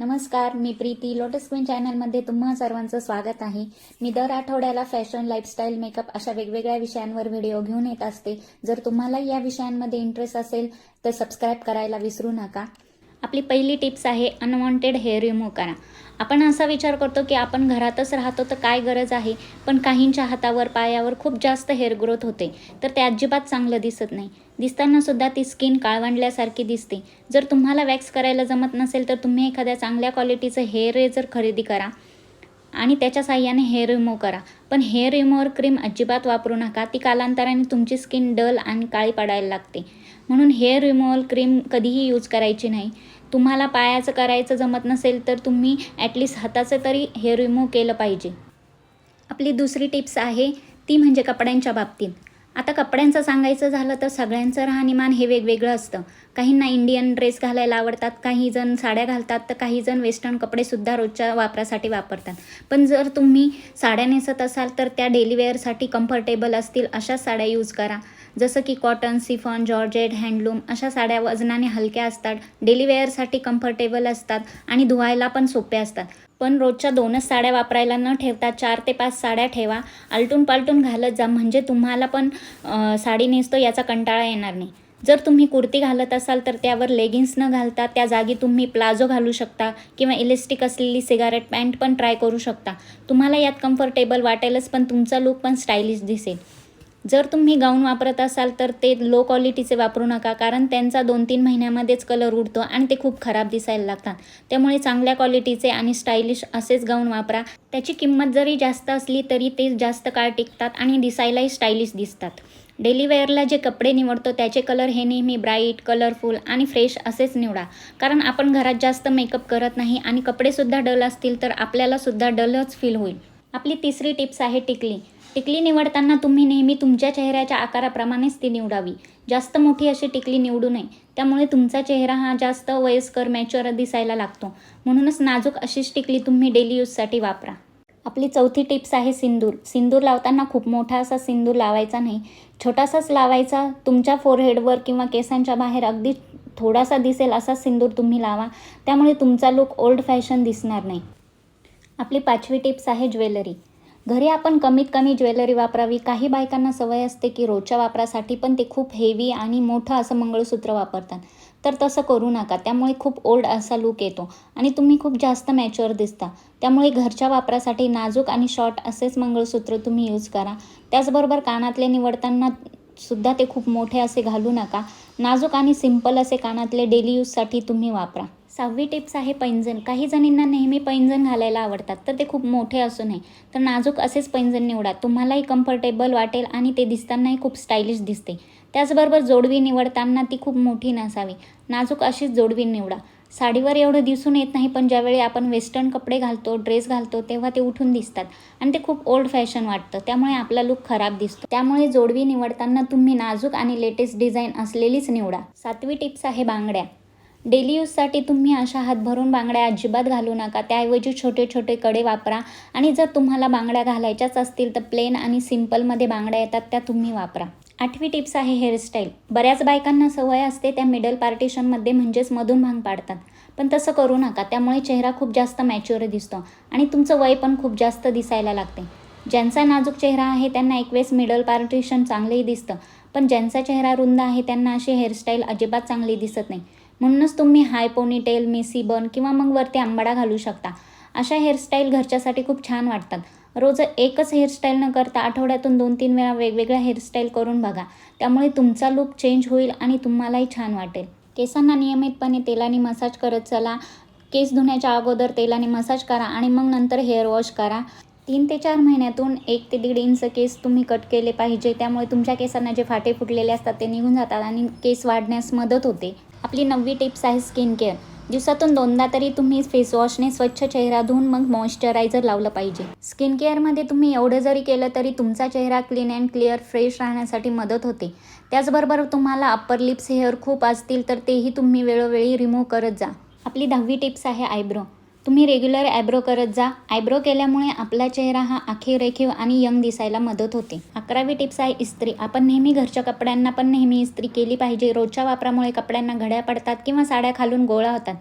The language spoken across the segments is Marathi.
नमस्कार, मी प्रीती. लोटस क्वीन चॅनलमध्ये तुम्हा सर्वांचं स्वागत आहे. मी दर आठवड्याला फॅशन, लाईफस्टाईल, मेकअप अशा वेगवेगळ्या विषयांवर व्हिडिओ घेऊन येत असते. जर तुम्हाला या विषयांमध्ये इंटरेस्ट असेल तर सबस्क्राईब करायला विसरू नका. आपली पहिली टिप्स आहे अनवॉन्टेड हेअर रिमूव्ह करा. आपण असा विचार करतो की आपण घरातच राहतो तर काय गरज आहे, पण काहींच्या हातावर पायावर खूप जास्त हेअर ग्रोथ होते तर ते अजिबात चांगलं दिसत नाही. दिसताना सुद्धा ती स्किन काळवंडल्यासारखी दिसते. जर तुम्हाला वॅक्स करायला जमत नसेल तर तुम्ही एखाद्या चांगल्या क्वालिटीचं हेअर रेझर खरेदी करा आणि त्याच्या साहाय्याने हेअर रिमूव्ह करा. पण हेअर रिमूव्हर क्रीम अजिबात वापरू नका. ती कालांतराने तुमची स्किन डल आणि काळी पडायला लागते. म्हणून हेअर रिमूव्हल क्रीम कधीही यूज करायची नाही. तुम्हाला पायाचं करायचं जमत नसेल तर तुम्ही ॲटलिस्ट हाताचं तरी हेअर रिमूव्ह केलं पाहिजे. आपली दुसरी टिप्स आहे ती म्हणजे कपड्यांच्या बाबतीत. आता कपड्यांचं सांगायचं झालं तर सगळ्यांचं राहणीमान हे वेगवेगळं असतं. काहींना इंडियन ड्रेस घालायला आवडतात, काही जण साड्या घालतात तर काही जण वेस्टर्न कपडेसुद्धा रोजच्या वापरासाठी वापरतात. पण जर तुम्ही साड्या नेसत असाल तर त्या डेली वेअरसाठी कम्फर्टेबल असतील अशाच साड्या यूज करा. जसं की कॉटन, सिफॉन, जॉर्जेट, हँडलूम अशा साड्या वजनाने हलक्या असतात, डेली वेअरसाठी कम्फर्टेबल असतात आणि धुवायला पण सोप्या असतात. पण रोजच्या 2च साड्या वापरायला न ठेवता 4 ते 5 साड्या ठेवा. आलटून पालटून घालत जा, म्हणजे तुम्हाला पण साडी नेसतो याचा कंटाळा येणार नाही. जर तुम्ही कुर्ती घालत असाल तर त्यावर लेगिन्स न घालता त्या जागी तुम्ही प्लाझो घालू शकता किंवा इलेस्टिक असलेली सिगारेट पॅन्ट पण ट्राय करू शकता. तुम्हाला यात कम्फर्टेबल वाटेलच, पण तुमचा लुक पण स्टायलिश दिसेल. जर तुम्ही गाऊन वापरत असाल तर ते लो क्वालिटीचे वापरू नका, कारण त्यांचा 2-3 महिन्यामध्येच कलर उडतो आणि ते खूप खराब दिसायला लागतात. त्यामुळे चांगल्या क्वालिटीचे आणि स्टायलिश असेच गाऊन वापरा. त्याची किंमत जरी जास्त असली तरी ते जास्त काळ टिकतात आणि दिसायलाही स्टायलिश दिसतात. डेली वेअरला जे कपडे निवडतो त्याचे कलर हे नेहमी ब्राईट, कलरफुल आणि फ्रेश असेच निवडा, कारण आपण घरात जास्त मेकअप करत नाही आणि कपडेसुद्धा डल असतील तर आपल्यालासुद्धा डलच फील होईल. आपली तिसरी टिप्स आहे टिकली. टिकली निवडताना तुम्ही नेहमी तुमच्या चेहऱ्याच्या आकाराप्रमाणेच ती निवडावी. जास्त मोठी अशी टिकली निवडू नये, त्यामुळे तुमचा चेहरा हा जास्त वयस्कर, मॅच्युअर दिसायला लागतो. म्हणूनच नाजूक अशीच टिकली तुम्ही डेली यूजसाठी वापरा. आपली चौथी टिप्स आहे सिंदूर. सिंदूर लावताना खूप मोठा असा सिंदूर लावायचा नाही, छोटासाच लावायचा. तुमच्या फोरहेडवर किंवा केसांच्या बाहेर अगदी थोडासा दिसेल असा सिंदूर तुम्ही लावा, त्यामुळे तुमचा लुक ओल्ड फॅशन दिसणार नाही. आपली 5वी टिप्स आहे ज्वेलरी. घरी आपण कमीत कमी ज्वेलरी वापरावी. काही बायकांना सवय असते की रोजच्या वापरासाठी पण ते खूप हेवी आणि मोठं असं मंगळसूत्र वापरतात, तर तसं करू नका. त्यामुळे खूप ओल्ड असा लूक येतो आणि तुम्ही खूप जास्त मॅच्युअर दिसता. त्यामुळे घरच्या वापरासाठी नाजूक आणि शॉर्ट असेच मंगळसूत्र तुम्ही यूज करा. त्याचबरोबर कानातले निवडताना सुद्धा ते खूप मोठे असे घालू नका. नाजूक आणि सिंपल असे कानातले डेली यूजसाठी तुम्ही वापरा. 6वी टिप्स आहे पैंजण. काही जणींना नेहमी पैंजण घालायला आवडतात, तर ते खूप मोठे असू नये, तर नाजूक असेच पैंजण निवडा. तुम्हालाही कम्फर्टेबल वाटेल आणि ते दिसतानाही खूप स्टायलिश दिसते. त्याचबरोबर जोडवी निवडताना ती खूप मोठी नसावी, नाजूक अशीच जोडवी निवडा. साडीवर एवढं दिसून येत नाही, पण ज्यावेळी आपण वेस्टर्न कपडे घालतो, ड्रेस घालतो तेव्हा ते उठून दिसतात आणि ते खूप ओल्ड फॅशन वाटतं, त्यामुळे आपला लुक खराब दिसतो. त्यामुळे जोडवी निवडताना तुम्ही नाजूक आणि लेटेस्ट डिझाईन असलेलीच निवडा. 7वी टिप्स आहे बांगड्या. डेली यूजसाठी तुम्ही अशा हात भरून बांगड्या अजिबात घालू नका. त्याऐवजी छोटे छोटे कडे वापरा आणि जर तुम्हाला बांगड्या घालायच्याच असतील तर प्लेन आणि सिंपलमध्ये बांगड्या येतात त्या तुम्ही वापरा. 8वी टिप्स आहे हेअरस्टाईल. बऱ्याच बायकांना सवय असते त्या मिडल पार्टिशनमध्ये म्हणजेच मधून भांग पाडतात, पण तसं करू नका. त्यामुळे चेहरा खूप जास्त मॅच्युअर दिसतो आणि तुमचं वय पण खूप जास्त दिसायला लागते. ज्यांचा नाजूक चेहरा आहे त्यांना एकवेळेस मिडल पार्टिशन चांगलंही दिसतं, पण ज्यांचा चेहरा रुंद आहे त्यांना अशी हेअरस्टाईल अजिबात चांगली दिसत नाही. म्हणूनच तुम्ही हाय पोनीटेल, मेसी बन किंवा मग वरती आंबाडा घालू शकता. अशा हेअरस्टाईल घरच्यासाठी खूप छान वाटतात. रोज एकच हेअरस्टाईल न करता आठवड्यातून 2-3 वेळा वेगवेगळ्या हेअरस्टाईल करून बघा. त्यामुळे तुमचा लुक चेंज होईल आणि तुम्हालाही छान वाटेल. केसांना नियमितपणे तेलाने मसाज करत चला. केस धुण्याच्या अगोदर तेलाने मसाज करा आणि मग नंतर हेअर वॉश करा. 3 ते 4 महिन्यातून 1 ते 1.5 इंच केस तुम्ही कट केले पाहिजे. त्यामुळे तुमच्या केसांना जे फाटे फुटलेले असतात ते निघून जातात आणि केस वाढण्यास मदत होते. आपली 9वी टिप्स आहे स्किन केअर. दिवसातून 2दा तरी तुम्ही फेसवॉशने स्वच्छ चेहरा धुवून मग मॉइश्चरायझर लावलं पाहिजे. स्किन केअरमध्ये तुम्ही एवढं जरी केलं तरी तुमचा चेहरा क्लीन अँड क्लिअर, फ्रेश राहण्यासाठी मदत होते. त्याचबरोबर तुम्हाला अप्पर लिप्स हेअर खूप असतील तर तेही तुम्ही वेळोवेळी रिमूव्ह करत जा. आपली 10वी टिप्स आहे आयब्रो. तुम्ही रेग्युलर आयब्रो करत जा. आयब्रो केल्यामुळे आपला चेहरा हा आखीव आणि यंग दिसायला मदत होते. 11वी टिप्स आहे इस्त्री. आपण नेहमी घरच्या कपड्यांना पण नेहमी इस्त्री केली पाहिजे. रोजच्या वापरामुळे कपड्यांना घड्या पडतात किंवा साड्या खालून गोळा होतात,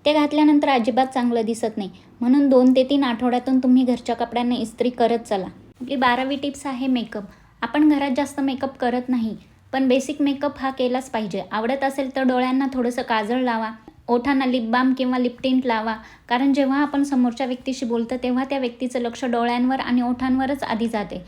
ते घातल्यानंतर अजिबात चांगलं दिसत नाही. म्हणून 2 ते 3 आठवड्यातून तुम्ही घरच्या कपड्यांना इस्त्री करत चला. आपली 12वी टिप्स आहे मेकअप. आपण घरात जास्त मेकअप करत नाही, पण बेसिक मेकअप हा केलाच पाहिजे. आवडत असेल तर डोळ्यांना थोडंसं काजळ लावा, ओठांना लिप बाम किंवा लिप टिंट लावा. कारण जेव्हा आपण समोरच्या व्यक्तीशी बोलतो तेव्हा त्या व्यक्तीचं लक्ष डोळ्यांवर आणि ओठांवरच आधी जाते.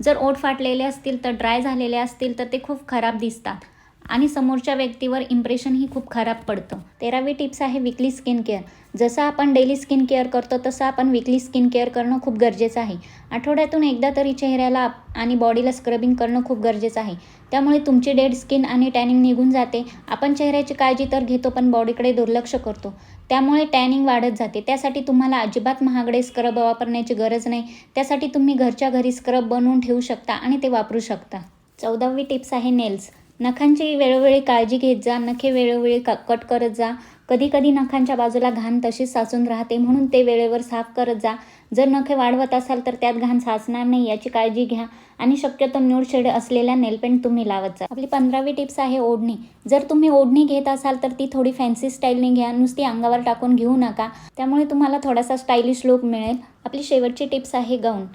जर ओठ फाटलेले असतील तर ड्राय झालेले असतील तर ते खूप खराब दिसतात आणि समोरच्या व्यक्तीवर इम्प्रेशनही खूप खराब पडतं. 13वी टिप्स आहे विकली स्किन केअर. जसं आपण डेली स्किन केअर करतो तसं आपण विकली स्किन केअर करणं खूप गरजेचं आहे. आठवड्यातून एकदा तरी चेहऱ्याला आणि बॉडीला स्क्रबिंग करणं खूप गरजेचं आहे. त्यामुळे तुमची डेड स्किन आणि टॅनिंग निघून जाते. आपण चेहऱ्याची काळजी तर घेतो पण बॉडीकडे दुर्लक्ष करतो. त्यामुळे टॅनिंग वाढत जाते. त्यासाठी तुम्हाला अजिबात महागडे स्क्रब वापरण्याची गरज नाही. त्यासाठी तुम्ही घरच्या घरी स्क्रब बनवून ठेवू शकता आणि ते वापरू शकता. 14वी टिप्स आहे नेल्स. नखांची वेळोवेळी काळजी घेत जा. नखे वेळोवेळी कट करत जा. कधी कधी नखांच्या बाजूला घाण तशीच साचून राहते, म्हणून ते वेळेवर साफ करत जा. जर नखे वाढवत असाल तर त्यात घाण साचणार नाही याची काळजी घ्या आणि शक्यतो न्यूड शेड असलेल्या नेलपेंट तुम्ही लावत जा. आपली 15वी टिप्स आहे ओढणी. जर तुम्ही ओढणी घेत असाल तर ती थोडी फॅन्सी स्टाईलने घ्या, नुसती अंगावर टाकून घेऊ नका. त्यामुळे तुम्हाला थोडासा स्टायलिश लुक मिळेल. आपली शेवटची टिप्स आहे गाऊन.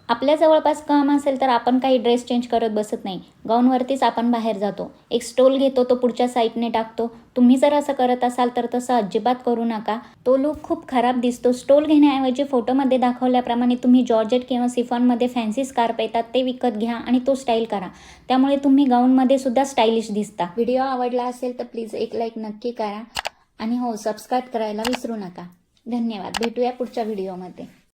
आपल्या जवळपास काम असेल तर आपण काही ड्रेस चेंज करत बसत नाही. गाऊनवरतीच आपण बाहेर जातो. एक स्टोल घेतो, तो पुढच्या साईडने टाकतो. तुम्ही जर असं करत असाल तर तसं अजिबात करू नका. तो लुक खूप खराब दिसतो. स्टोल घेण्याऐवजी फोटोमध्ये दाखवल्याप्रमाणे तुम्ही जॉर्जेट किंवा सिफॉनमध्ये फॅन्सी स्कार्फ येतात ते विकत घ्या आणि तो स्टाईल करा. त्यामुळे तुम्ही गाऊनमध्ये सुद्धा स्टायलिश दिसता. व्हिडिओ आवडला असेल तर प्लीज एक लाईक नक्की करा आणि हो, सबस्क्राईब करायला विसरू नका. धन्यवाद. भेटूया पुढच्या व्हिडिओमध्ये.